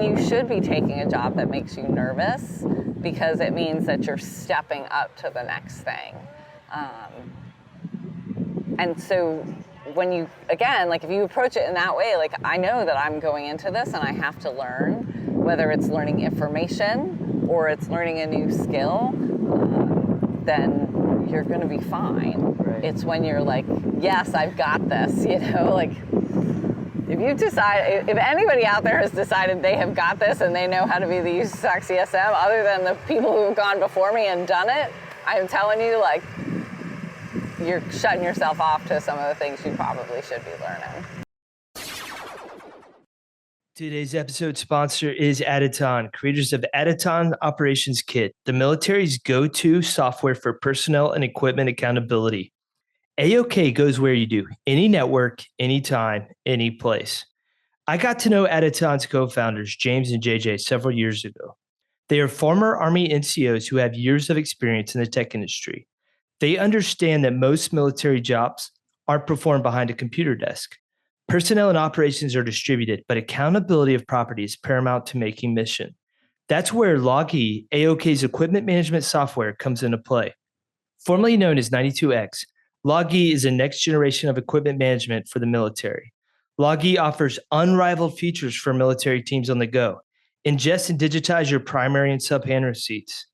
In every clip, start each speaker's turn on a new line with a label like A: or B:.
A: you should be taking a job that makes you nervous, because it means that you're stepping up to the next thing. And so when you, again, like if you approach it in that way, like I know that I'm going into this and I have to learn, whether it's learning information or it's learning a new skill, then you're going to be fine.
B: Right.
A: It's when you're like, yes, I've got this, you know, like if you decide, if anybody out there has decided they have got this and they know how to be the USASOC CSM, other than the people who have gone before me and done it, I'm telling you, like, you're shutting yourself off to some of the things you probably should be learning.
B: Today's episode sponsor is Aditon, creators of Aditon Operations Kit, the military's go-to software for personnel and equipment accountability. AOK goes where you do, any network, anytime, any place. I got to know Aditon's co-founders, James and JJ, several years ago. They are former Army NCOs who have years of experience in the tech industry. They understand that most military jobs aren't performed behind a computer desk. Personnel and operations are distributed, but accountability of property is paramount to making mission. That's where Logi, AOK's equipment management software, comes into play. Formerly known as 92X, Logi is a next generation of equipment management for the military. Logi offers unrivaled features for military teams on the go. Ingest and digitize your primary and sub-hand receipts.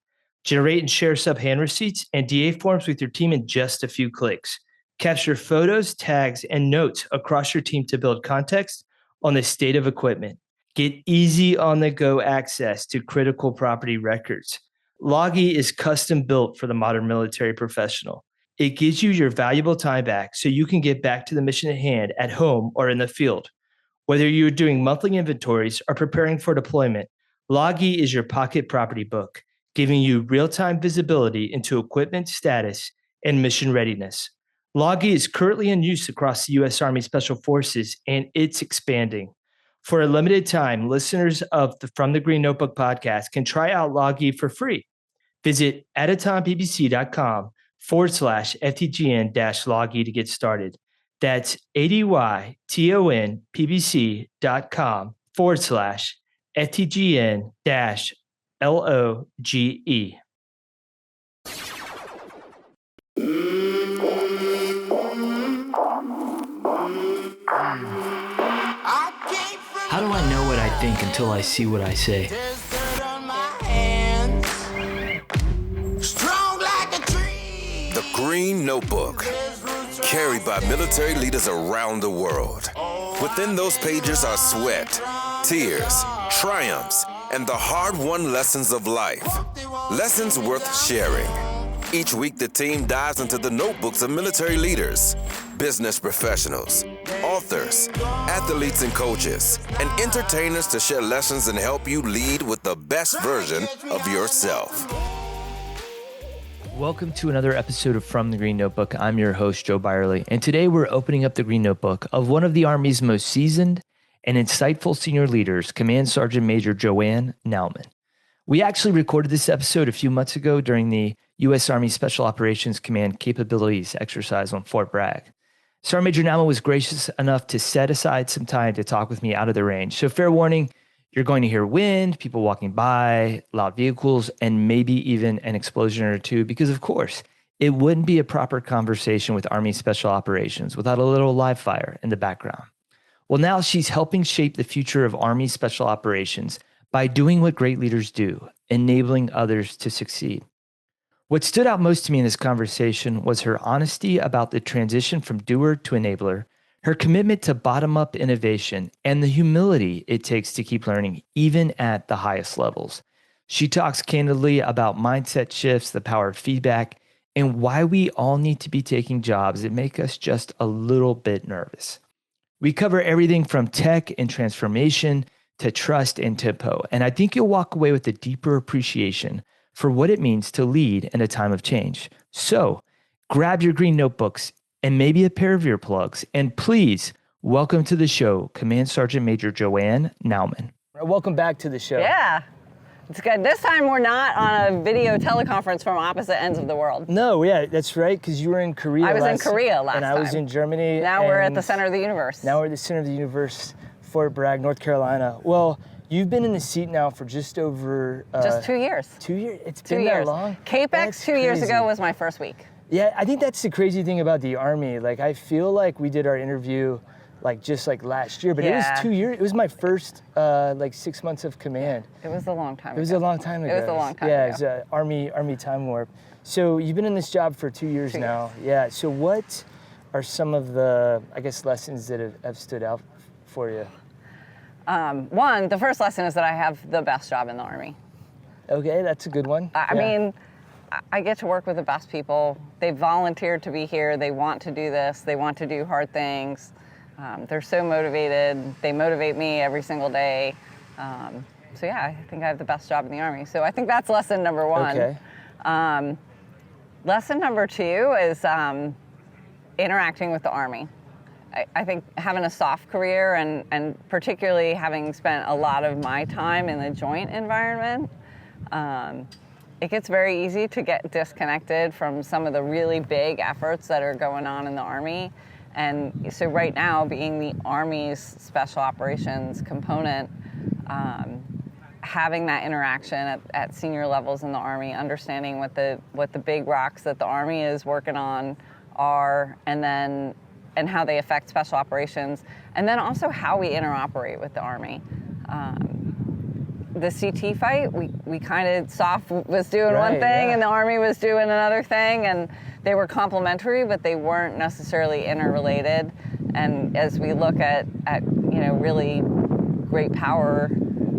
B: Generate and share sub-hand receipts and DA forms with your team in just a few clicks. Capture photos, tags, and notes across your team to build context on the state of equipment. Get easy on-the-go access to critical property records. Logi is custom built for the modern military professional. It gives you your valuable time back so you can get back to the mission at hand at home or in the field. Whether you're doing monthly inventories or preparing for deployment, Logi is your pocket property book, giving you real-time visibility into equipment status and mission readiness. Logi is currently in use across the U.S. Army Special Forces, and it's expanding. For a limited time, listeners of the From the Green Notebook podcast can try out Logi for free. Visit aditonppc.com/FTGN-Logi to get started. That's ADYTONPBC.com/FTGN-LOGE. How do I know what I think until I see what I say?
C: The Green Notebook, carried by military leaders around the world. Within those pages are sweat, tears, triumphs, and the hard-won lessons of life. Lessons worth sharing. Each week, the team dives into the notebooks of military leaders, business professionals, authors, athletes and coaches, and entertainers to share lessons and help you lead with the best version of yourself.
B: Welcome to another episode of From the Green Notebook. I'm your host, Joe Byerly, and today we're opening up the Green Notebook of one of the Army's most seasoned and insightful senior leaders, Command Sergeant Major JoAnn Naumann. We actually recorded this episode a few months ago during the U.S. Army Special Operations Command Capabilities exercise on Fort Bragg. Sergeant Major Naumann was gracious enough to set aside some time to talk with me out of the range. So fair warning, you're going to hear wind, people walking by, loud vehicles, and maybe even an explosion or two, because of course, it wouldn't be a proper conversation with Army Special Operations without a little live fire in the background. Well, now she's helping shape the future of Army Special Operations by doing what great leaders do, enabling others to succeed. What stood out most to me in this conversation was her honesty about the transition from doer to enabler, her commitment to bottom-up innovation, and the humility it takes to keep learning, even at the highest levels. She talks candidly about mindset shifts, the power of feedback, and why we all need to be taking jobs that make us just a little bit nervous. We cover everything from tech and transformation to trust and tempo, and I think you'll walk away with a deeper appreciation for what it means to lead in a time of change. So grab your green notebooks and maybe a pair of earplugs, and please welcome to the show, Command Sergeant Major JoAnn Naumann. Welcome back to the show.
A: Yeah, it's good. This time we're not on a video teleconference from opposite ends of the world.
B: No, yeah, that's right, because you were in Korea
A: I was in Korea last time.
B: And I was in Germany.
A: Now we're at the center of the universe.
B: Now we're at the center of the universe, Fort Bragg, North Carolina. Well, You've been in the seat now for just over...
A: just 2 years.
B: 2 years? It's
A: 2
B: been
A: years.
B: that long?
A: CAPEX 2 years ago was my first week.
B: Yeah, I think that's the crazy thing about the Army. Like, I feel like we did our interview just last year, but it was 2 years. It was my first 6 months of command.
A: It was a long time ago.
B: It was a long time ago.
A: It was a long time ago.
B: Yeah, it was Army time warp. So you've been in this job for 2 years now. Yeah, so what are some of the, I guess, lessons that have stood out for you?
A: One, the first lesson is that I have the best job in the Army.
B: Okay, that's a good one.
A: I mean, I get to work with the best people. They volunteered to be here. They want to do this. They want to do hard things. They're so motivated. They motivate me every single day. So yeah, I think I have the best job in the Army. So I think that's lesson number one.
B: Okay.
A: Lesson number two is interacting with the Army. I think having a soft career and particularly having spent a lot of my time in the joint environment, it gets very easy to get disconnected from some of the really big efforts that are going on in the Army. And so right now, being the Army's special operations component, having that interaction at senior levels in the Army, understanding what the big rocks that the Army is working on are, and how they affect special operations, and then also how we interoperate with the Army. The CT fight, we kind of, SOF was doing one thing and the Army was doing another thing, and they were complementary, but they weren't necessarily interrelated. And as we look at really great power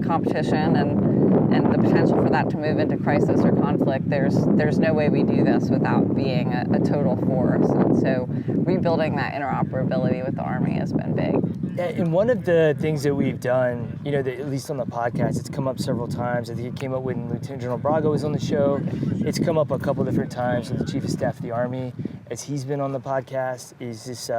A: competition and the potential for that to move into crisis or conflict, there's no way we do this without being a total force. And so rebuilding that interoperability with the Army has been big.
B: Yeah, and one of the things that we've done, at least on the podcast, it's come up several times. I think it came up when Lieutenant General Braga was on the show. It's come up a couple different times with the Chief of Staff of the Army, as he's been on the podcast, is this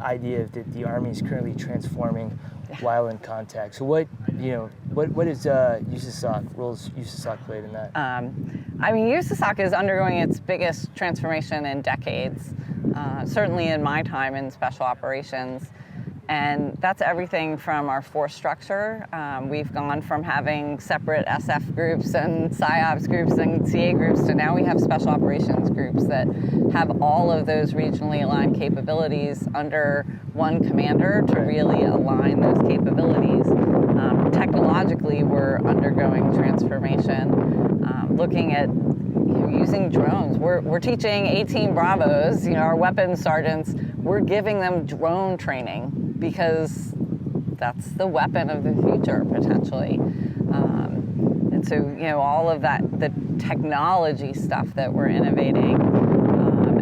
B: idea that the Army is currently transforming while in contact. So what is USASOC, roles USASOC played in that?
A: USASOC is undergoing its biggest transformation in decades, certainly in my time in special operations. And that's everything from our force structure. We've gone from having separate SF groups and PSYOPs groups and CA groups to now we have special operations groups that have all of those regionally aligned capabilities under one commander to really align those capabilities. Technologically, we're undergoing transformation, looking at using drones. We're teaching 18 Bravos, our weapons sergeants, we're giving them drone training because that's the weapon of the future, potentially. And so, all of that, the technology stuff that we're innovating.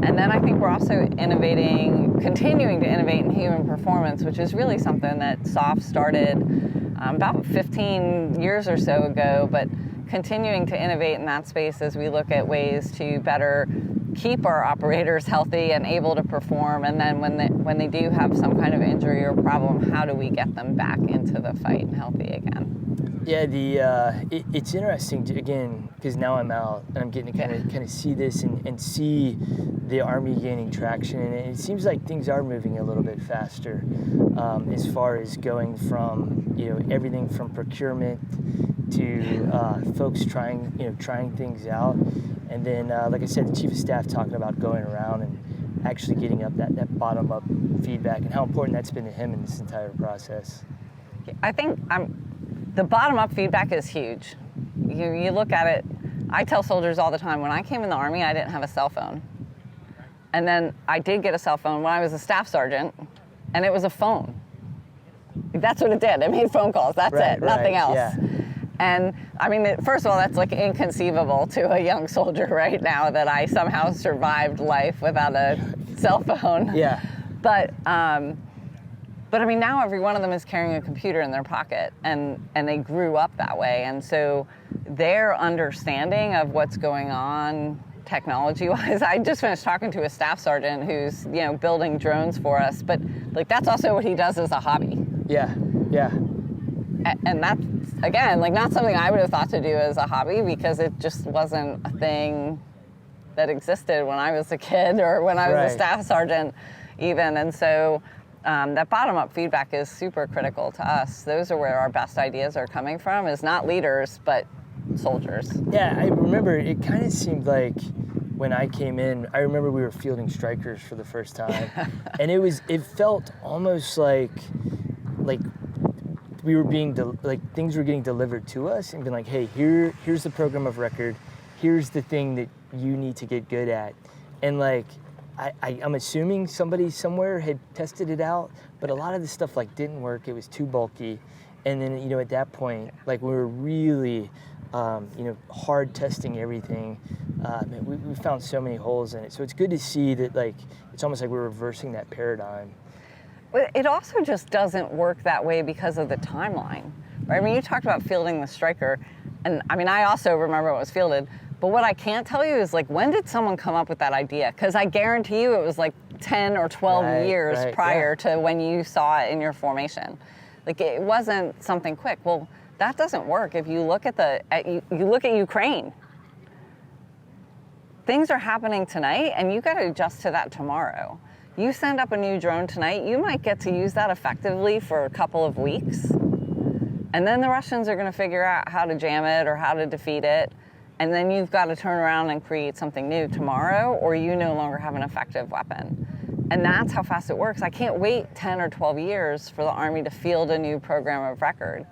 A: And then I think we're also continuing to innovate in human performance, which is really something that SOF started about 15 years or so ago, but continuing to innovate in that space as we look at ways to better keep our operators healthy and able to perform, and then when they do have some kind of injury or problem, how do we get them back into the fight and healthy again? Yeah,
B: it's interesting again because now I'm out and I'm getting to kind of see this and see the Army gaining traction, and it seems like things are moving a little bit faster as far as going from everything from procurement to folks trying things out, and then like I said, the Chief of Staff talking about going around and actually getting up that bottom up feedback and how important that's been to him in this entire process.
A: I think the bottom up feedback is huge. You look at it. I tell soldiers all the time, when I came in the Army, I didn't have a cell phone, and then I did get a cell phone when I was a staff sergeant, and it was a phone. That's what it did. It made phone calls. That's it. Nothing else.
B: Yeah.
A: And first of all, that's like inconceivable to a young soldier right now that I somehow survived life without a cell phone.
B: Yeah.
A: But now every one of them is carrying a computer in their pocket, and they grew up that way. And so their understanding of what's going on technology-wise, I just finished talking to a staff sergeant who's, building drones for us, but that's also what he does as a hobby.
B: Yeah.
A: And that's, again, not something I would have thought to do as a hobby because it just wasn't a thing that existed when I was a kid or when I was a staff sergeant even. And so that bottom-up feedback is super critical to us. Those are where our best ideas are coming from, is not leaders, but soldiers.
B: Yeah, I remember it kind of seemed like when I came in, I remember we were fielding strikers for the first time. And it felt almost like we were being, things were getting delivered to us and being like, hey, here's the program of record. Here's the thing that you need to get good at. And like, I'm assuming somebody somewhere had tested it out, but a lot of the stuff like didn't work. It was too bulky. And then, you know, at that point, like we were really, hard testing everything. We found so many holes in it. So it's good to see that, like, it's almost like we're reversing that paradigm.
A: But it also just doesn't work that way because of the timeline, right? I mean, you talked about fielding the striker, and I mean, I also remember it was fielded, but what I can't tell you is, like, when did someone come up with that idea? Because I guarantee you it was like 10 or 12 years prior to when you saw it in your formation. Like, it wasn't something quick. Well, that doesn't work if you look at you look at Ukraine. Things are happening tonight, and you got to adjust to that tomorrow. You send up a new drone tonight, you might get to use that effectively for a couple of weeks, and then the Russians are going to figure out how to jam it or how to defeat it, and then you've got to turn around and create something new tomorrow, or you no longer have an effective weapon. And that's how fast it works. I can't wait 10 or 12 years for the Army to field a new program of record.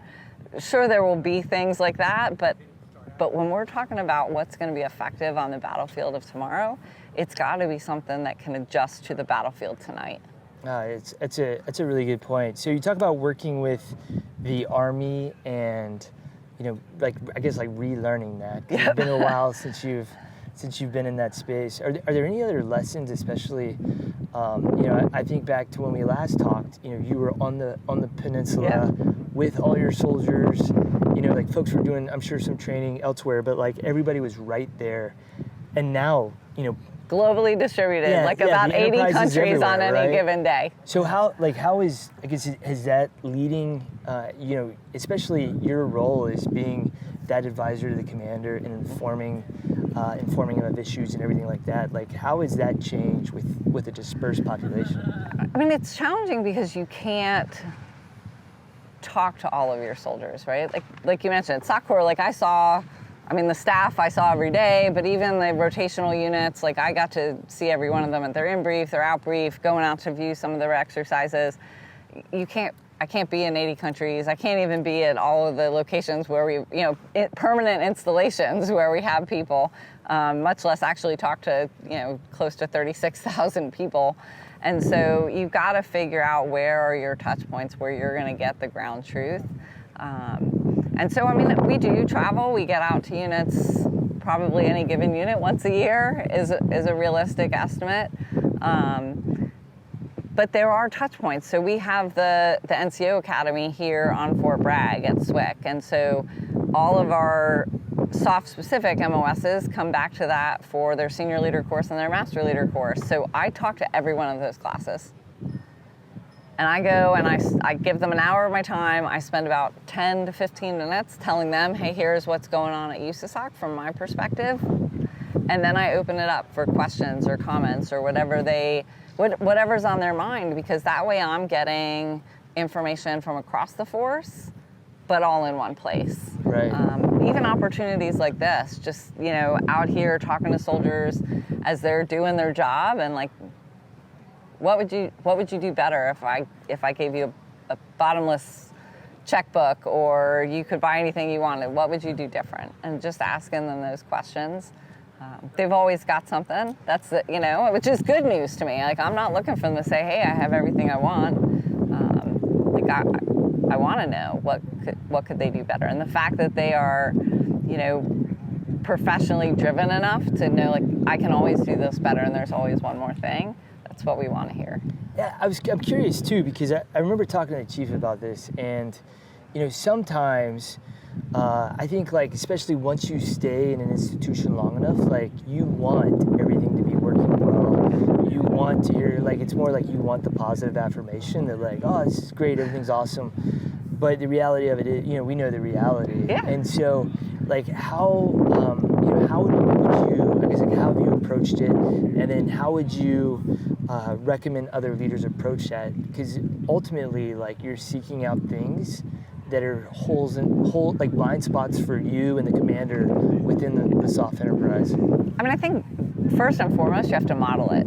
A: Sure, there will be things like that, but when we're talking about what's going to be effective on the battlefield of tomorrow, it's got to be something that can adjust to the battlefield tonight.
B: It's a really good point. So you talk about working with the Army and, you know, like, I guess, like, relearning that. Yep. It's been a while since you've been in that space. Are there any other lessons, especially, I think back to when we last talked, you know, you were on the peninsula with all your soldiers, you know, like, folks were doing, I'm sure, some training elsewhere, but, like, everybody was right there. And now, you know,
A: globally distributed, about 80 countries on any given day.
B: So how is, I guess, has that leading, especially your role as being that advisor to the commander and informing him of issues and everything like that, like, how has that changed with a dispersed population?
A: I mean, it's challenging because you can't talk to all of your soldiers, right? Like you mentioned, SOC Corps, like, the staff I saw every day, but even the rotational units, like, I got to see every one of them at their in-brief, their out-brief, going out to view some of their exercises. I can't be in 80 countries. I can't even be at all of the locations where we, permanent installations where we have people, much less actually talk to, close to 36,000 people. And so you've got to figure out where are your touch points where you're going to get the ground truth. And so, we do travel. We get out to units, probably any given unit once a year is a realistic estimate. But there are touch points. So we have the NCO Academy here on Fort Bragg at SWIC. And so all of our SOF-specific MOSs come back to that for their senior leader course and their master leader course. So I talk to every one of those classes. And I go and I give them an hour of my time. I spend about 10 to 15 minutes telling them, hey, here's what's going on at USASOC from my perspective. And then I open it up for questions or comments or whatever's on their mind, because that way I'm getting information from across the force, but all in one place.
B: Right.
A: Even opportunities like this, just, out here talking to soldiers as they're doing their job, and like, what would you do better if I gave you a bottomless checkbook, or you could buy anything you wanted? What would you do different? And just asking them those questions. They've always got something. That's which is good news to me. Like, I'm not looking for them to say, hey, I have everything I want. I want to know what could they do better. And the fact that they are, professionally driven enough to know, like, I can always do this better, and there's always one more thing. That's what we want to hear.
B: Yeah, I'm curious too, because I remember talking to the chief about this, and sometimes I think, like, especially once you stay in an institution long enough, like, you want everything to be working well. You want to hear, like, it's more like you want the positive affirmation that, like, oh, this is great, everything's awesome. but the reality of it is, we know the reality.
A: Yeah.
B: And so, like, how would you, I guess, like, how have you approached it? And then how would you recommend other leaders approach that? Because ultimately, like, you're seeking out things that are like blind spots for you and the commander within the SOF enterprise.
A: I mean, I think first and foremost, you have to model it.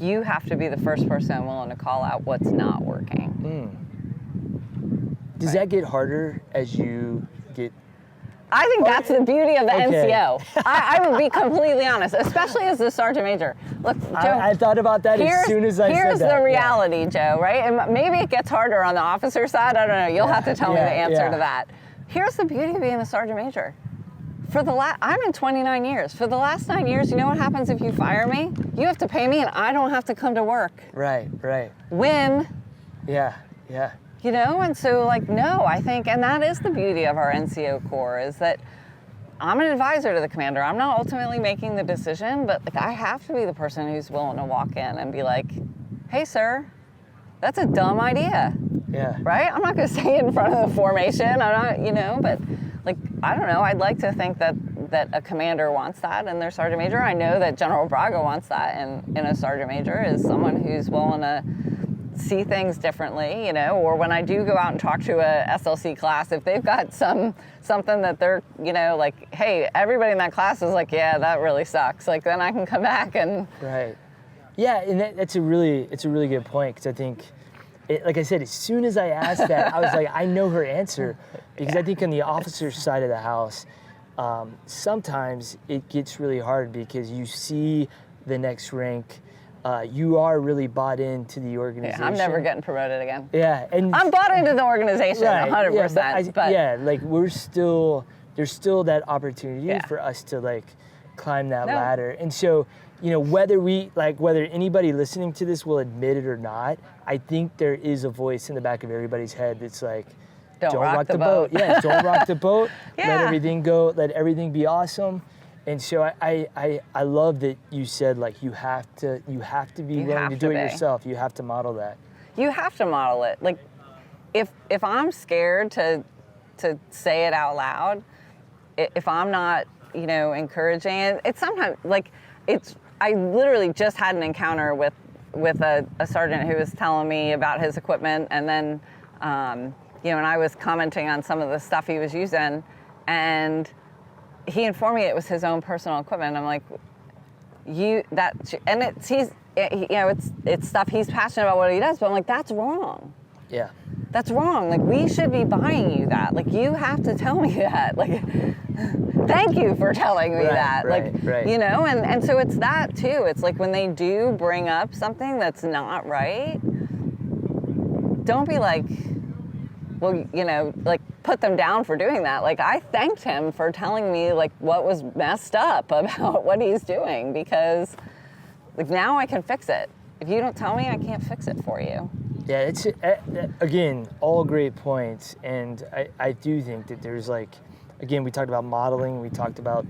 A: You have to be the first person willing to call out what's not working.
B: Does that get harder as you get?
A: I think that's the beauty of the NCO. I will be completely honest, especially as the sergeant major. Look, Joe,
B: I thought about that as soon as I said that.
A: Here's the reality, Joe, right? And maybe it gets harder on the officer side. I don't know. You'll have to tell me the answer to that. Here's the beauty of being a sergeant major. I'm in 29 years. For the last 9 years, you know what happens if you fire me? You have to pay me and I don't have to come to work.
B: Right.
A: Win.
B: Yeah.
A: And so, like, no, I think, and that is the beauty of our NCO Corps, is that I'm an advisor to the commander. I'm not ultimately making the decision, but, like, I have to be the person who's willing to walk in and be like, hey, sir, that's a dumb idea.
B: Yeah.
A: Right? I'm not going to say it in front of the formation. I'm not, but, like, I don't know. I'd like to think that a commander wants that in their sergeant major. I know that General Braga wants that in a sergeant major, is someone who's willing to see things differently, or when I do go out and talk to a SLC class, if they've got something that they're, like, hey, everybody in that class is like, yeah, that really sucks. Like, then I can come back and.
B: Right. Yeah, and it's a really good point, because I think, like I said, as soon as I asked that, I was like, I know her answer, because I think on the officer side of the house, sometimes it gets really hard because you see the next rank. You are really bought into the organization.
A: Yeah, I'm never getting promoted again.
B: Yeah, and
A: I'm bought into the organization,
B: right,
A: 100%. But
B: like there's still that opportunity for us to, like, climb that ladder. And so, whether anybody listening to this will admit it or not, I think there is a voice in the back of everybody's head that's like,
A: don't rock the boat.
B: Yeah, don't rock the boat.
A: Yeah.
B: Let everything go. Let everything be awesome. And so I love that you said, like, you have to be willing to do it yourself. You have to model that. You
A: have to model it. Like, if I'm scared to say it out loud, if I'm not, encouraging it, it's sometimes, like, I literally just had an encounter with a sergeant who was telling me about his equipment, and then, and I was commenting on some of the stuff he was using, and he informed me it was his own personal equipment. I'm like, it's stuff he's passionate about what he does, but I'm like, that's wrong.
B: Yeah.
A: That's wrong. Like, we should be buying you that. Like, you have to tell me that. Like, thank you for telling me that.
B: Right.
A: And so it's that too. It's like, when they do bring up something that's not right, don't be like, well, like, put them down for doing that. Like, I thanked him for telling me, like, what was messed up about what he's doing, because, like, now I can fix it. If you don't tell me, I can't fix it for you.
B: Yeah, it's, again, all great points. And I do think that there's, like, again, we talked about modeling. We talked about,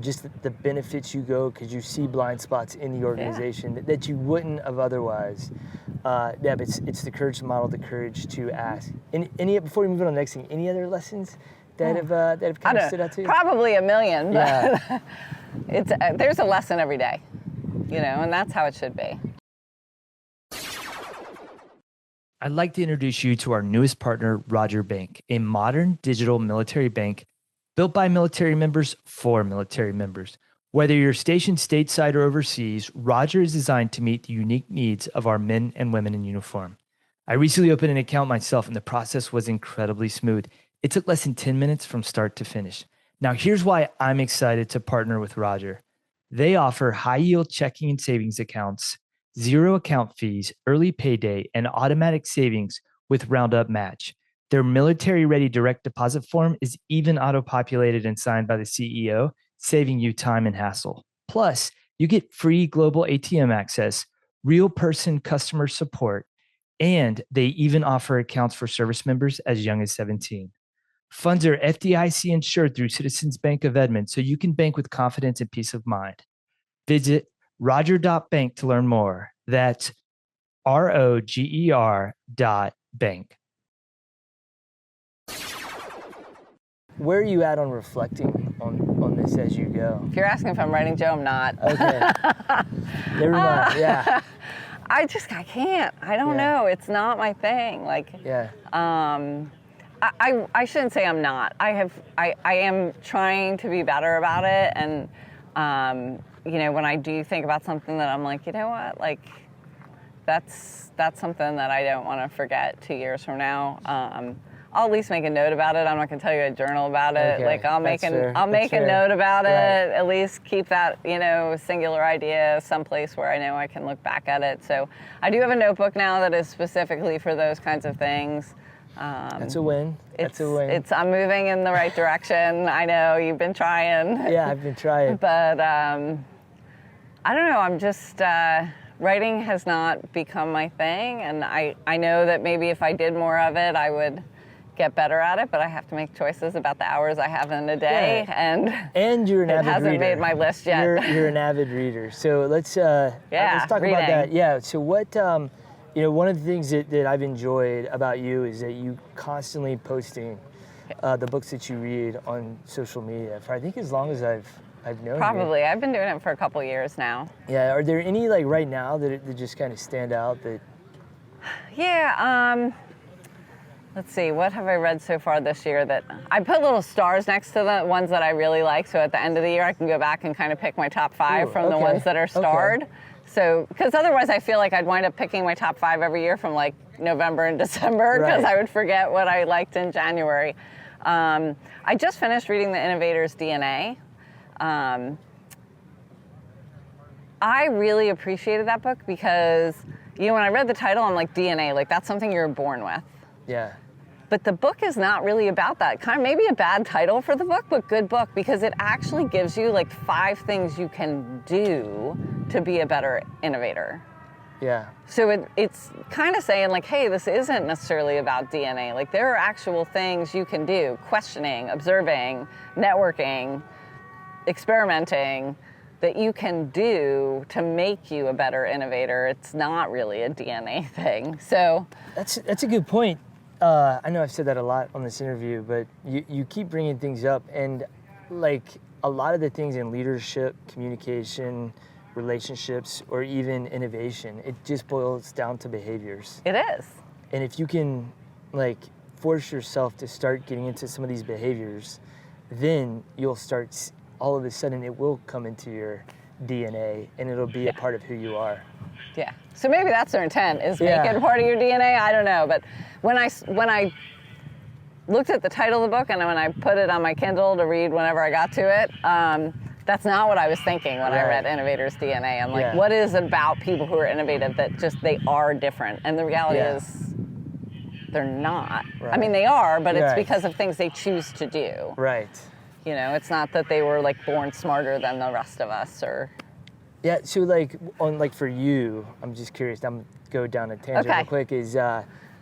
B: just the benefits you go, because you see blind spots in the organization that you wouldn't have otherwise. But it's the courage to model, the courage to ask. Any before we move on to the next thing, any other lessons that have kind of stood out to you?
A: Probably a million, but there's a lesson every day, and that's how it should be.
B: I'd like to introduce you to our newest partner, Roger Bank, a modern digital military bank built by military members for military members. Whether you're stationed stateside or overseas, Roger is designed to meet the unique needs of our men and women in uniform. I recently opened an account myself, and the process was incredibly smooth. It took less than 10 minutes from start to finish. Now, here's why I'm excited to partner with Roger. They offer high-yield checking and savings accounts, 0 account fees, early payday, and automatic savings with Roundup Match. Their military-ready direct deposit form is even auto-populated and signed by the CEO, saving you time and hassle. Plus, you get free global ATM access, real person customer support, and they even offer accounts for service members as young as 17. Funds are FDIC insured through Citizens Bank of Edmond, so you can bank with confidence and peace of mind. Visit roger.bank to learn more. That's ROGER.bank. where are you at on reflecting on this as you go?
A: If you're asking if I'm writing Joe, I'm not.
B: Okay. Never mind. Yeah.
A: I can't. I don't know. It's not my thing. Like,
B: Yeah.
A: I shouldn't say I'm not. I am trying to be better about it. And, when I do think about something that I'm like, you know what, like, that's something that I don't want to forget 2 years from now. I'll at least make a note about it. I'm not going to tell you a journal about it.
B: Okay,
A: Like I'll make a
B: fair.
A: note about
B: Right.
A: it. At least keep that singular idea someplace where I know I can look back at it. So I do have a notebook now that is specifically for those kinds of things.
B: That's a win. That's a win.
A: I'm moving in the right direction. I know you've been trying.
B: Yeah, I've been trying.
A: But I don't know. I'm just writing has not become my thing, and I know that maybe if I did more of it, I would get better at it, but I have to make choices about the hours I have in a day,
B: and you're an avid reader.
A: It hasn't made my list yet.
B: You're an avid reader. So let's talk
A: reading.
B: about that. Yeah. So what one of the things that I've enjoyed about you is that you constantly posting the books that you read on social media for I think as long as I've known you.
A: Probably. I've been doing it for a couple years now.
B: Yeah. Are there any like right now that just kind of stand out that?
A: Yeah. Let's see, what have I read so far this year that I put little stars next to the ones that I really like, so at the end of the year I can go back and kind of pick my top 5 from the ones that are starred.
B: Okay.
A: So, because otherwise I feel like I'd wind up picking my top 5 every year from like November and December, because
B: Right.
A: I would forget what I liked in January. I just finished reading The Innovator's DNA. I really appreciated that book because, when I read the title, I'm like, DNA, like that's something you're born with.
B: Yeah.
A: But the book is not really about that. Kind of maybe a bad title for the book, but good book, because it actually gives you like 5 things you can do to be a better innovator.
B: Yeah.
A: So it's kind of saying like, hey, this isn't necessarily about DNA. Like there are actual things you can do: questioning, observing, networking, experimenting, that you can do to make you a better innovator. It's not really a DNA thing. So
B: That's a good point. I know I've said that a lot on this interview, but you keep bringing things up, and like a lot of the things in leadership, communication, relationships, or even innovation, it just boils down to behaviors.
A: it is.
B: And if you can like force yourself to start getting into some of these behaviors, then you'll start, all of a sudden it will come into your DNA and it'll be a part of who you are.
A: Yeah. So maybe that's their intent, is
B: Yeah.
A: make it part of your DNA. I don't know. But when I looked at the title of the book and when I put it on my Kindle to read whenever I got to it, that's not what I was thinking when I
B: Right.
A: read Innovator's DNA. I'm like,
B: Yeah.
A: what is it about people who are innovative that just they are different? And the reality
B: Yeah.
A: is they're not. I
B: Right.
A: mean, they are, but it's
B: Right.
A: because of things they choose to do.
B: Right.
A: It's not that they were like born smarter than the rest of us or...
B: Yeah, so like for you, I'm just curious, I'm go down a tangent
A: Okay.
B: real quick, is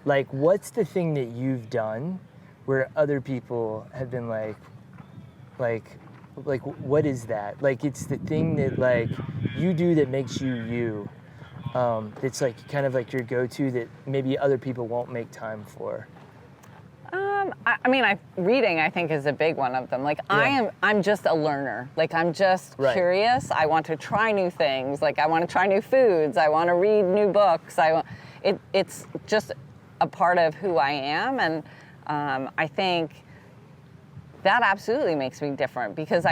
B: like what's the thing that you've done where other people have been like what is that? Like it's the thing that like you do that makes you, it's like kind of like your go-to that maybe other people won't make time for.
A: I mean, reading, I think, is a big one of them. Like,
B: Yeah.
A: I'm just a learner. Like, I'm just
B: Right.
A: curious. I want to try new things. Like, I want to try new foods. I want to read new books. It's just a part of who I am. And I think that absolutely makes me different because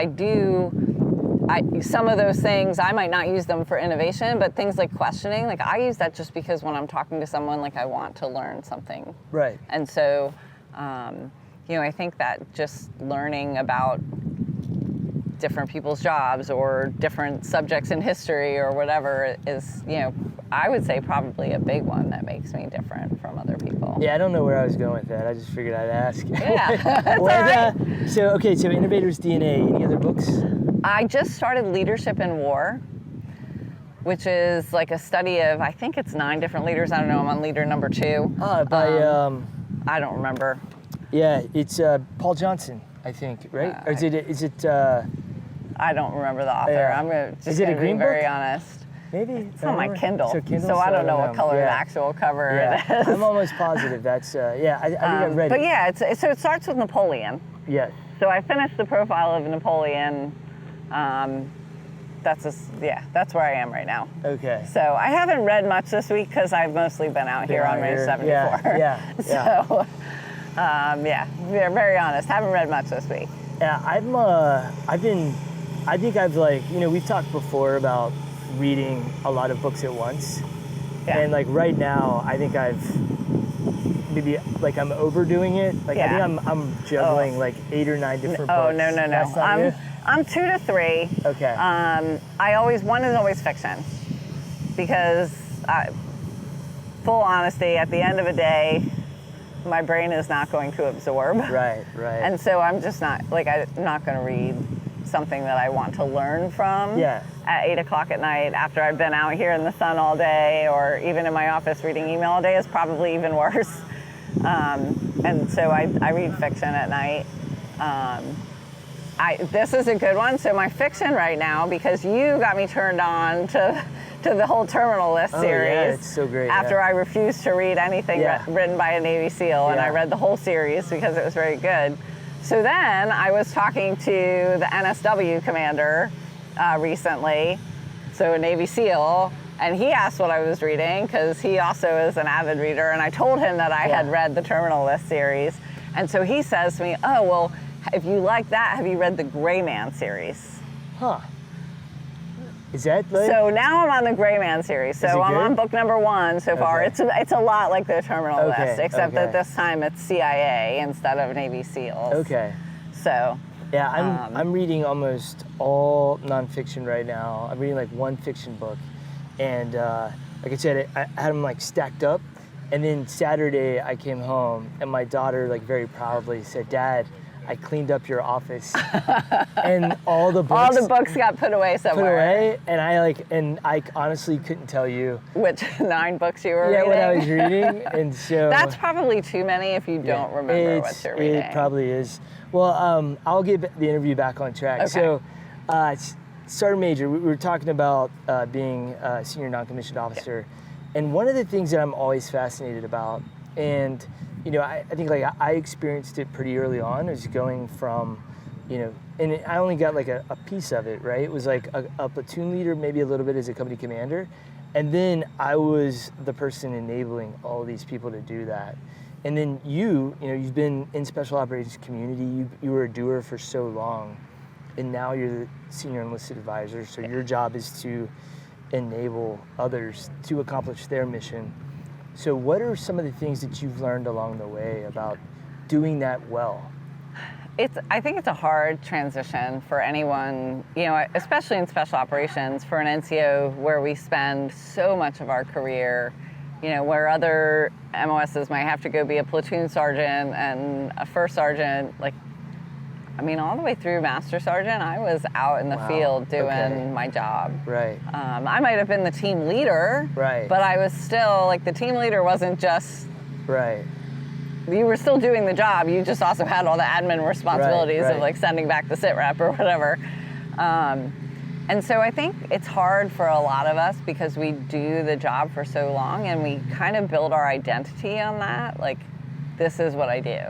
A: some of those things, I might not use them for innovation, but things like questioning, like I use that just because when I'm talking to someone, like I want to learn something.
B: Right.
A: And so, I think that just learning about different people's jobs or different subjects in history or whatever is, I would say probably a big one that makes me different from other people.
B: Yeah, I don't know where I was going with that. I just figured I'd ask.
A: Yeah, that's all right.
B: So Innovator's DNA, any other books?
A: I just started Leadership in War, which is like a study of, I think it's 9 different leaders. I don't know, I'm on leader number 2. I don't remember.
B: Yeah, it's Paul Johnson, I think, right? Or is it?
A: I don't remember the author.
B: Yeah.
A: I'm gonna
B: Is it a
A: be
B: green
A: very
B: book?
A: honest.
B: Maybe
A: It's on my Kindle,
B: Kindle,
A: so I don't know what color the actual cover it is.
B: I'm almost positive that's I think I read
A: But
B: it.
A: yeah, so it starts with Napoleon.
B: Yeah.
A: So I finished the profile of Napoleon. That's where I am right now.
B: Okay.
A: So I haven't read much this week because I've mostly been out here on Route 74.
B: Yeah.
A: So, we're very honest. Haven't read much this week.
B: Yeah, I think I've we've talked before about reading a lot of books at once.
A: Yeah.
B: And like right now, I think I'm overdoing it. Like I think I'm juggling like 8 or 9 different books.
A: Oh, no.
B: That's not you?
A: I'm 2 to 3.
B: Okay.
A: One is always fiction, because full honesty, at the end of a day, my brain is not going to absorb.
B: Right.
A: And so I'm just not, I'm not going to read something that I want to learn from at 8 o'clock at night after I've been out here in the sun all day, or even in my office reading email all day is probably even worse. And so I read fiction at night. This is a good one. So my fiction right now, because you got me turned on to the whole Terminal List series.
B: Yeah, it's so great.
A: After I refused to read anything written by a Navy SEAL, and I read the whole series because it was very good. So then I was talking to the NSW commander recently, so a Navy SEAL, and he asked what I was reading because he also is an avid reader, and I told him that I had read the Terminal List series. And so he says to me, oh, well, if you like that, have you read the Gray Man series?
B: Huh. Is that
A: So now I'm on the Gray Man series. So I'm on book number 1 so far. It's a lot like the Terminal List, except that this time it's CIA instead of Navy SEALs.
B: Okay.
A: So.
B: Yeah, I'm reading almost all nonfiction right now. I'm reading like one fiction book, and like I said, I had them like stacked up. And then Saturday I came home, and my daughter like very proudly said, "Dad, I cleaned up your office," and all the books
A: got put away somewhere.
B: Put away, and I honestly couldn't tell you
A: which 9 books you were reading.
B: Yeah, what I was reading, and so
A: that's probably too many if you don't remember what you're reading.
B: It probably is. Well, I'll get the interview back on track.
A: Okay.
B: So, Sergeant Major, we were talking about being a senior non-commissioned officer, and one of the things that I'm always fascinated about, and I think like I experienced it pretty early on, is going from, and I only got like a piece of it, right? It was like a platoon leader, maybe a little bit as a company commander, and then I was the person enabling all these people to do that. And then you've been in special operations community. You were a doer for so long, and now you're the senior enlisted advisor. So your job is to enable others to accomplish their mission. So what are some of the things that you've learned along the way about doing that well?
A: I think it's a hard transition for anyone, especially in special operations, for an NCO where we spend so much of our career, where other MOSs might have to go be a platoon sergeant and a first sergeant, all the way through master sergeant, I was out in the field doing my job.
B: Right.
A: I might have been the team leader,
B: right,
A: but I was still, the team leader wasn't just...
B: Right.
A: You were still doing the job, you just also had all the admin responsibilities of sending back the sit rep or whatever. And so I think it's hard for a lot of us because we do the job for so long and we kind of build our identity on that. This is what I do.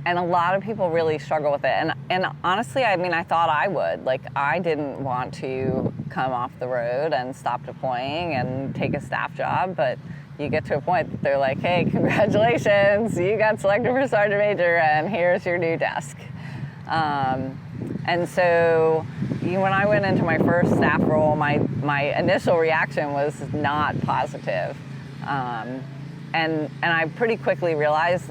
A: And a lot of people really struggle with it. And honestly, I thought I would. I didn't want to come off the road and stop deploying and take a staff job, but you get to a point that they're like, hey, congratulations, you got selected for Sergeant Major and here's your new desk. And so when I went into my first staff role, my initial reaction was not positive. And I pretty quickly realized,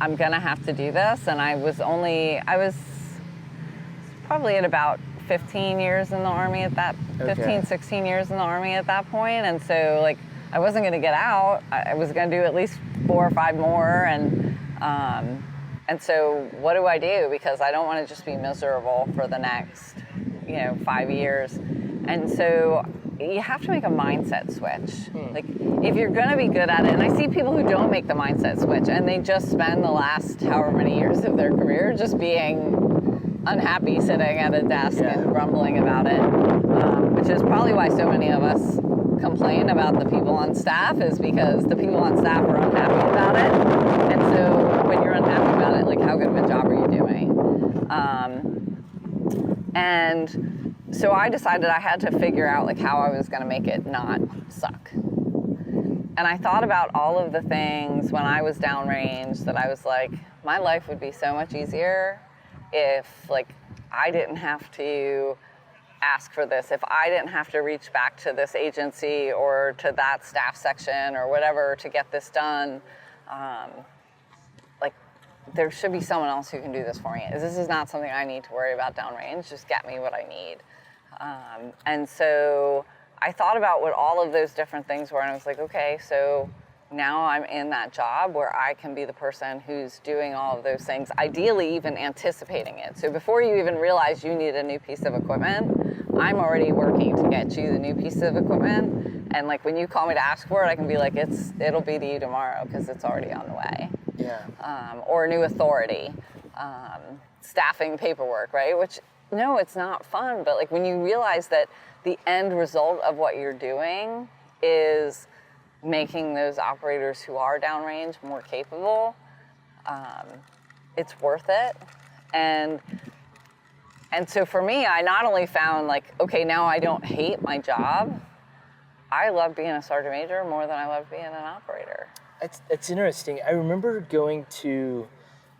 A: I'm gonna have to do this. And I was probably at about 15 years in the Army at that, 16 years in the Army at that point. And so I wasn't gonna get out. I was gonna do at least 4 or 5 more. And so what do I do? Because I don't want to just be miserable for the next, 5 years. And so you have to make a mindset switch. If you're going to be good at it, and I see people who don't make the mindset switch and they just spend the last however many years of their career just being unhappy sitting at a desk and grumbling about it, which is probably why so many of us complain about the people on staff, is because the people on staff are unhappy about it. And so when you're And so I decided I had to figure out like how I was going to make it not suck. And I thought about all of the things when I was downrange that I was like, my life would be so much easier if like I didn't have to ask for this, if I didn't have to reach back to this agency or to that staff section or whatever to get this done. Like there should be someone else who can do this for me. This is not something I need to worry about downrange, just get me what I need. And so I thought about what all of those different things were, and I was like, okay, so now I'm in that job where I can be the person who's doing all of those things, ideally even anticipating it. So before you even realize you need a new piece of equipment, I'm already working to get you the new piece of equipment. And like when you call me to ask for it, I can be like, it'll be to you tomorrow because it's already on the way.
B: Yeah.
A: Or new authority, staffing paperwork, right? Which, no, it's not fun, but like when you realize that the end result of what you're doing is making those operators who are downrange more capable, it's worth it. And so for me, I not only found like, okay, now I don't hate my job, I love being a sergeant major more than I love being an operator.
B: It's interesting. I remember going to,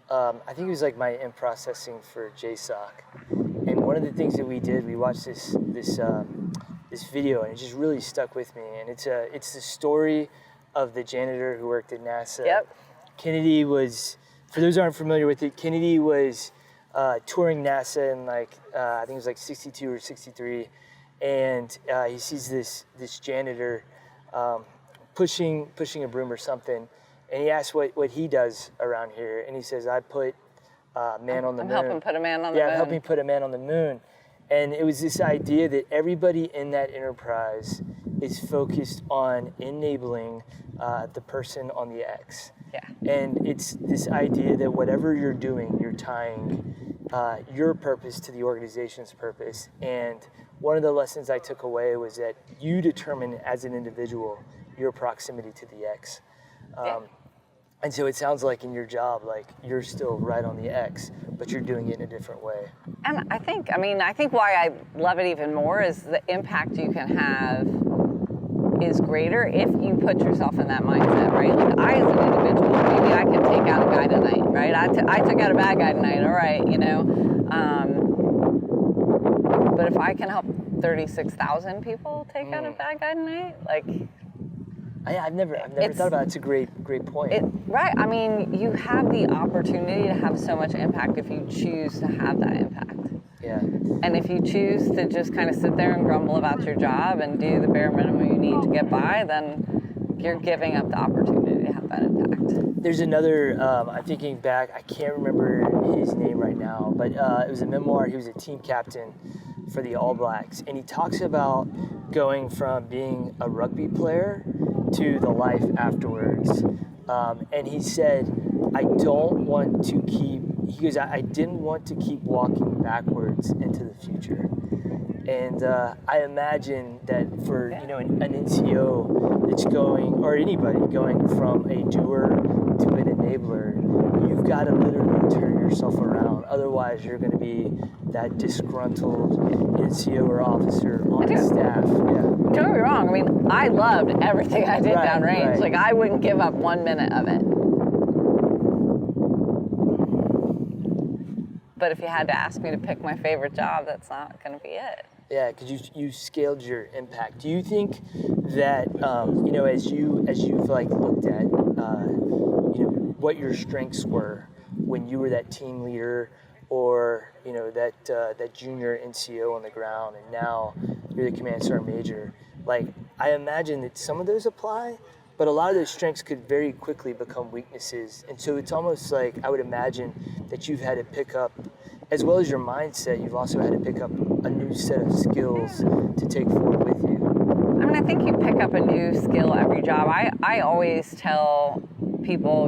B: I think it was like my in processing for JSOC. And one of the things that we did, we watched this video, and it just really stuck with me. And it's the story of the janitor who worked at NASA.
A: Yep.
B: Kennedy was, for those who aren't familiar with it, Kennedy was touring NASA in like I think it was like 62 or 63, and he sees this janitor pushing a broom or something, and he asks what he does around here, and he says, I put man on the moon.
A: I'm helping put a man on the moon.
B: Yeah, helping put a man on the moon. And it was this idea that everybody in that enterprise is focused on enabling the person on the X.
A: Yeah.
B: And it's this idea that whatever you're doing, you're tying your purpose to the organization's purpose. And one of the lessons I took away was that you determine as an individual your proximity to the X. And so it sounds like in your job, like you're still right on the X, but you're doing it in a different way.
A: And I think why I love it even more is the impact you can have is greater if you put yourself in that mindset, right? Like I, as an individual, maybe I can take out a guy tonight, right? I took out a bad guy tonight, all right, you know. But if I can help 36,000 people take out a bad guy tonight, like.
B: I've never thought about it. It's a great point.
A: Right. I mean, you have the opportunity to have so much impact if you choose to have that impact.
B: Yeah.
A: And if you choose to just kind of sit there and grumble about your job and do the bare minimum you need to get by, then you're giving up the opportunity to have that impact.
B: There's another, I'm thinking back, I can't remember his name right now, but it was a memoir. He was a team captain for the All Blacks, and he talks about going from being a rugby player to the life afterwards. And he said, I didn't want to keep walking backwards into the future. And I imagine that for an NCO that's going, or anybody going from a doer to an enabler, you've got to literally turn yourself around. Otherwise, you're going to be that disgruntled NCO or officer on the staff. Yeah.
A: Don't get me wrong. I mean, I loved everything I did downrange.
B: Right.
A: Like, I wouldn't give up 1 minute of it. But if you had to ask me to pick my favorite job, that's not going to be it.
B: Yeah, because you scaled your impact. Do you think that as you've like looked at what your strengths were when you were that team leader, or that junior NCO on the ground, and now you're the command sergeant major? Like, I imagine that some of those apply, but a lot of those strengths could very quickly become weaknesses. And so it's almost like, I would imagine that you've had to pick up, as well as your mindset, you've also had to pick up a new set of skills to take forward with you.
A: I mean, I think you pick up a new skill every job. I always tell people,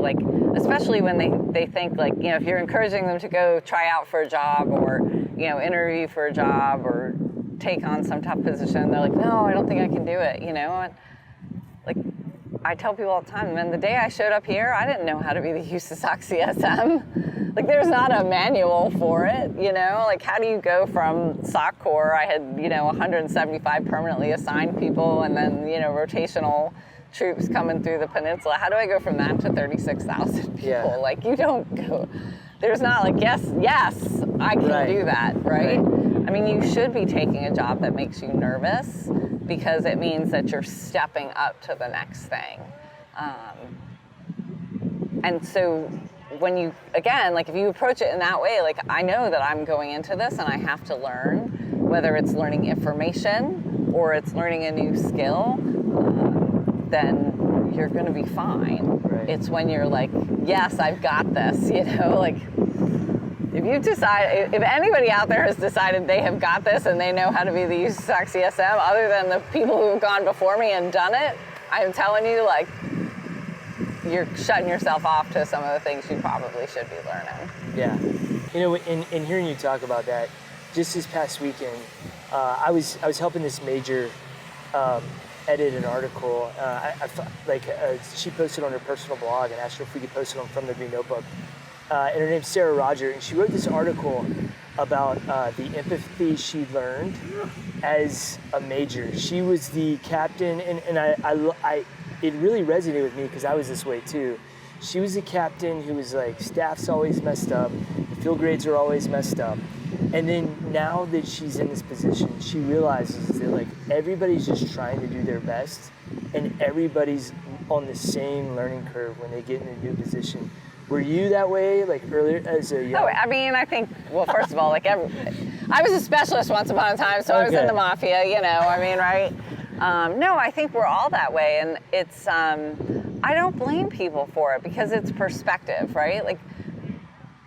A: like, especially when they think, like, if you're encouraging them to go try out for a job or, interview for a job or take on some tough position, they're like, no, I don't think I can do it, and like, I tell people all the time, man, the day I showed up here, I didn't know how to be the USASOC CSM. Like, there's not a manual for it, you know? Like, how do you go from SOC Corps? I had, 175 permanently assigned people, and then, rotational troops coming through the peninsula. How do I go from that to 36,000 people?
B: Yeah.
A: Like, you don't go, there's not like, yes, I can do that, right? I mean, you should be taking a job that makes you nervous, because it means that you're stepping up to the next thing. And so when you, again, like if you approach it in that way, like I know that I'm going into this and I have to learn, whether it's learning information or it's learning a new skill, then you're gonna be fine.
B: Right.
A: It's when you're like, yes, I've got this, like, if you decide, if anybody out there has decided they have got this and they know how to be the USASOC CSM, other than the people who have gone before me and done it, I'm telling you, like, you're shutting yourself off to some of the things you probably should be learning.
B: Yeah. In hearing you talk about that, just this past weekend, I was helping this major edit an article. She posted on her personal blog and asked her if we could post it on From the Green Notebook. And her name's Sarah Roger, and she wrote this article about the empathy she learned as a major. She was the captain, and I it really resonated with me because I was this way too. She was the captain who was like, staff's always messed up, the field grades are always messed up. And then now that she's in this position, she realizes that like everybody's just trying to do their best, and everybody's on the same learning curve when they get in a new position. Were you that way, like earlier as a young?
A: Oh, I mean, I think, well, first of all, like I was a specialist once upon a time, so I was in the mafia, right? No, I think we're all that way, and it's, I don't blame people for it because it's perspective, right? Like,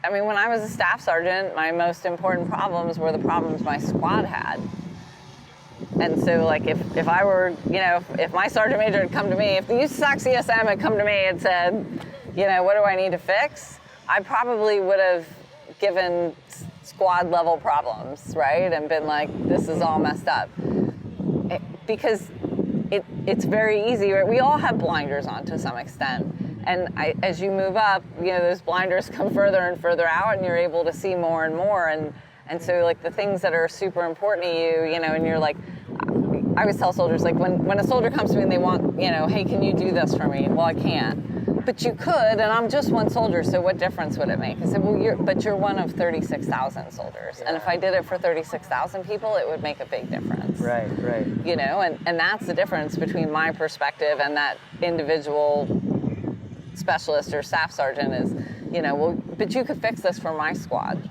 A: I mean, when I was a staff sergeant, my most important problems were the problems my squad had. And so, like, if I were, if my sergeant major had come to me, if the USASOC CSM had come to me and said, what do I need to fix? I probably would have given squad level problems, right? And been like, this is all messed up. Because it's very easy, right? We all have blinders on to some extent. And as you move up, those blinders come further and further out, and you're able to see more and more. And so, like, the things that are super important to you, and you're like, I always tell soldiers, like, when a soldier comes to me and they want, hey, can you do this for me? Well, I can't. But you could, and I'm just one soldier, so what difference would it make? I said, well, you're one of 36,000 soldiers. Yeah. And if I did it for 36,000 people, it would make a big difference.
B: Right.
A: And that's the difference between my perspective and that individual specialist or staff sergeant is, well, but you could fix this for my squad.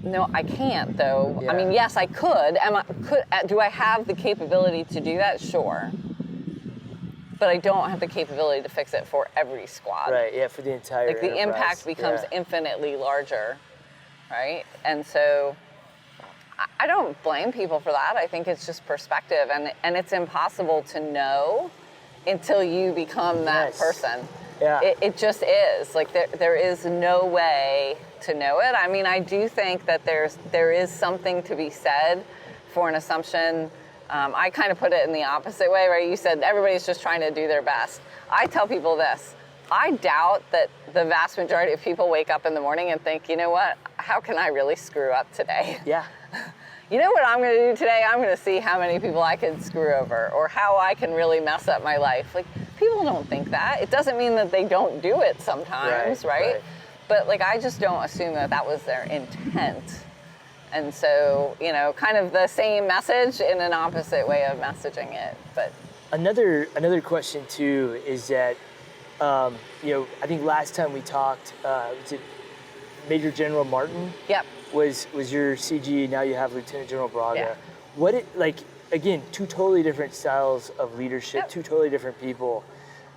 A: No, I can't, though. Yeah. I mean, yes, I could. Do I have the capability to do that? Sure. But I don't have the capability to fix it for every squad.
B: Right, yeah, for the entire
A: Like, the impact becomes infinitely larger, right? And so I don't blame people for that. I think it's just perspective, and it's impossible to know until you become that person.
B: Yeah.
A: It just is. Like, there is no way to know it. I mean, I do think that there is something to be said for an assumption. I kind of put it in the opposite way, right? You said everybody's just trying to do their best. I tell people this. I doubt that the vast majority of people wake up in the morning and think, you know what, how can I really screw up today?
B: Yeah.
A: You know what I'm going to do today? I'm going to see how many people I can screw over or how I can really mess up my life. Like, people don't think that. It doesn't mean that they don't do it sometimes, right? But, like, I just don't assume that was their intent. And so, kind of the same message in an opposite way of messaging it. But
B: another question too is that, I think last time we talked, was it Major General Martin?
A: Yep.
B: Was your CG? Now you have Lieutenant General Braga.
A: Yeah.
B: Again, two totally different styles of leadership,
A: Yep.
B: two totally different people,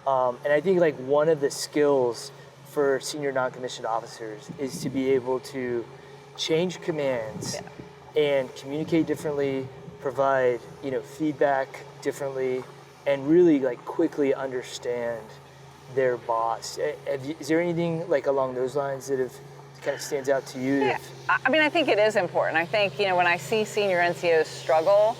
B: and I think like one of the skills for senior non-commissioned officers is to be able to change commands and communicate differently, provide, feedback differently, and really like quickly understand their boss. Is there anything like along those lines that kind of stands out to you?
A: Yeah. I mean, I think it is important. I think, when I see senior NCOs struggle,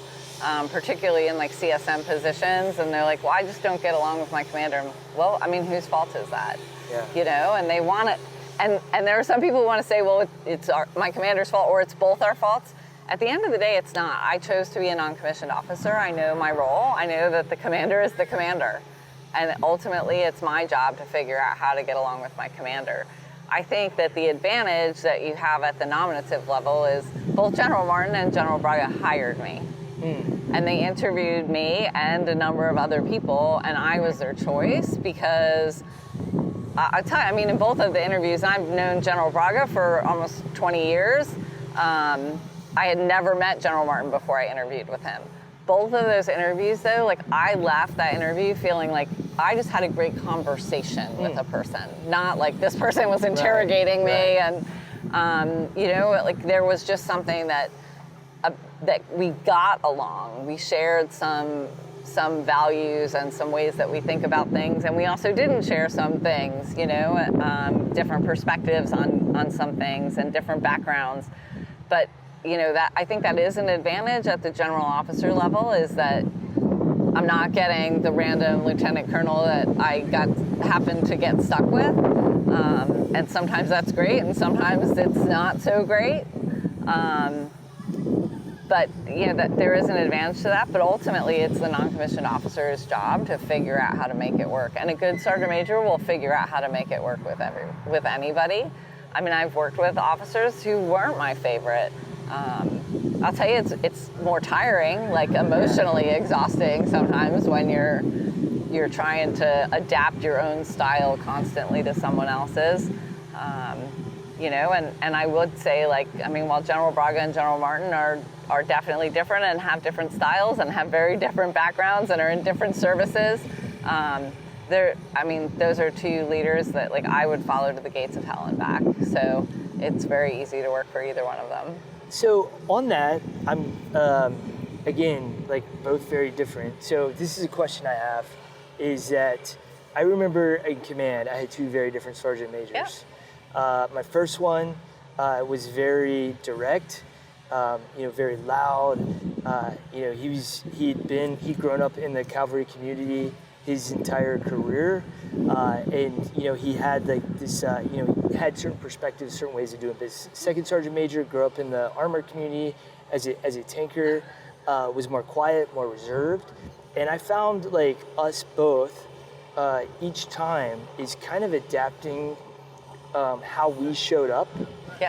A: particularly in like CSM positions, and they're like, well, I just don't get along with my commander. Well, I mean, whose fault is that?
B: Yeah.
A: You know, and they want it, and there are some people who want to say, well, it's my commander's fault, or it's both our faults. At the end of the day, it's not. I chose to be a non-commissioned officer. I know my role. I know that the commander is the commander. And ultimately, it's my job to figure out how to get along with my commander. I think that the advantage that you have at the nominative level is both General Martin and General Bragg hired me. And they interviewed me and a number of other people, and I was their choice because I'll tell you, I mean, in both of the interviews, I've known General Bragg for almost 20 years. I had never met General Martin before I interviewed with him. Both of those interviews, though, like I left that interview feeling like I just had a great conversation with a person, not like this person was interrogating me, and you know, like there was just something that we got along. We shared some values and some ways that we think about things, and we also didn't share some things, you know, different perspectives on some things and different backgrounds, but. You know, that I think that is an advantage at the general officer level, is that I'm not getting the random lieutenant colonel that I happened to get stuck with. And sometimes that's great, and sometimes it's not so great. But you know, that there is an advantage to that, but ultimately it's the non-commissioned officer's job to figure out how to make it work. And a good sergeant major will figure out how to make it work with anybody. I mean, I've worked with officers who weren't my favorite. I'll tell you, it's more tiring, like emotionally exhausting sometimes when you're trying to adapt your own style constantly to someone else's. You know, and I would say, like, I mean, while General Bragg and General Martin are definitely different and have different styles and have very different backgrounds and are in different services, I mean, those are two leaders that, like, I would follow to the gates of hell and back. So it's very easy to work for either one of them.
B: So on that, I'm, again, like both very different. So this is a question I have, is that I remember in command, I had two very different sergeant majors. Yeah. My first one was very direct, you know, very loud. You know, he'd grown up in the cavalry community his entire career, and you know, he had like this, you know, he had certain perspectives, certain ways of doing business. Second sergeant major grew up in the armored community as a tanker, was more quiet, more reserved, and I found like us both each time is kind of adapting how we showed up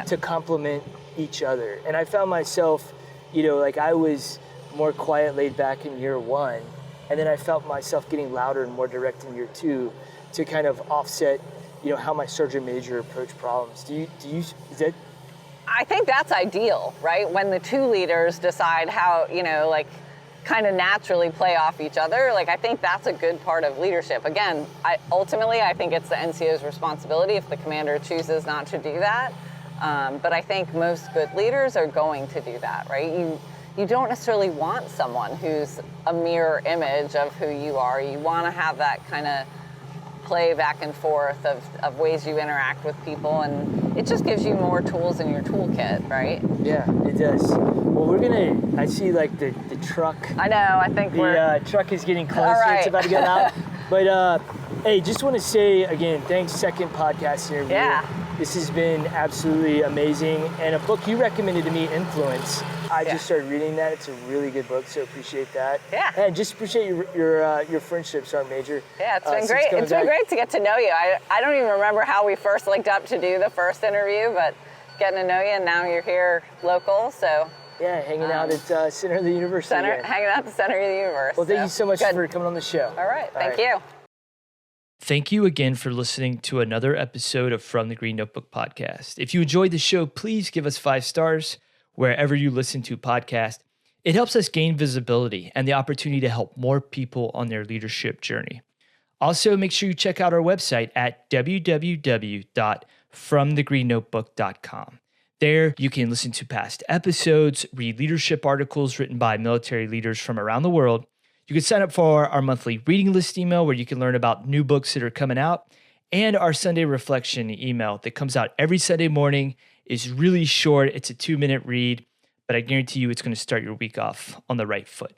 B: to complement each other. And I found myself, you know, like I was more quiet, laid back in year one. And then I felt myself getting louder and more direct in year two to kind of offset, you know, how my sergeant major approached problems. Is that?
A: I think that's ideal, right? When the two leaders decide how, you know, like kind of naturally play off each other. Like, I think that's a good part of leadership. Again, ultimately, I think it's the NCO's responsibility if the commander chooses not to do that. But I think most good leaders are going to do that, right? You don't necessarily want someone who's a mirror image of who you are. You want to have that kind of play back and forth of ways you interact with people, and it just gives you more tools in your toolkit, right?
B: Yeah, it does. Well, I see like the truck.
A: I know, I think
B: the truck is getting closer.
A: Right.
B: It's about to get out. But hey, just want to say again, thanks, second podcast interview.
A: Yeah.
B: This has been absolutely amazing. And a book you recommended to me, Influence. I just started reading that. It's a really good book, so appreciate that. Yeah. And just appreciate your friendship, Sergeant Major.
A: Yeah, it's been great. It's been great to get to know you. I don't even remember how we first linked up to do the first interview, but getting to know you, and now you're here local, so.
B: Yeah, hanging out at Center of the Universe.
A: Hanging out at the Center of the Universe.
B: Well, thank you so much for coming on the show.
A: All right, thank you.
B: Thank you again for listening to another episode of From the Green Notebook podcast. If you enjoyed the show, please give us 5 stars wherever you listen to podcasts. It helps us gain visibility and the opportunity to help more people on their leadership journey. Also, make sure you check out our website at www.fromthegreennotebook.com. There, you can listen to past episodes, read leadership articles written by military leaders from around the world. You can sign up for our monthly reading list email where you can learn about new books that are coming out, and our Sunday reflection email that comes out every Sunday morning. Is really short. It's a 2-minute read, but I guarantee you it's going to start your week off on the right foot.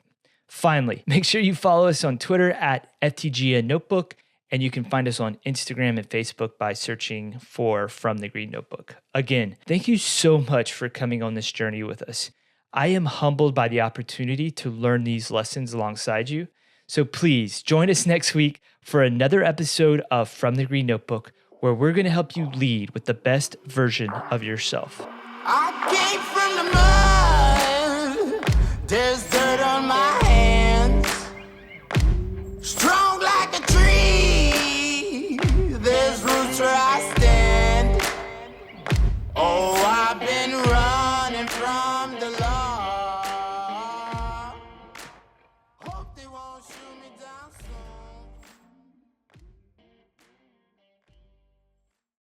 B: Finally, make sure you follow us on Twitter at FTGN Notebook, and you can find us on Instagram and Facebook by searching for From the Green Notebook. Again, thank you so much for coming on this journey with us. I am humbled by the opportunity to learn these lessons alongside you. So please join us next week for another episode of From the Green Notebook, where we're going to help you lead with the best version of yourself.
D: I came from the mud. There's dirt on my hands. Strong.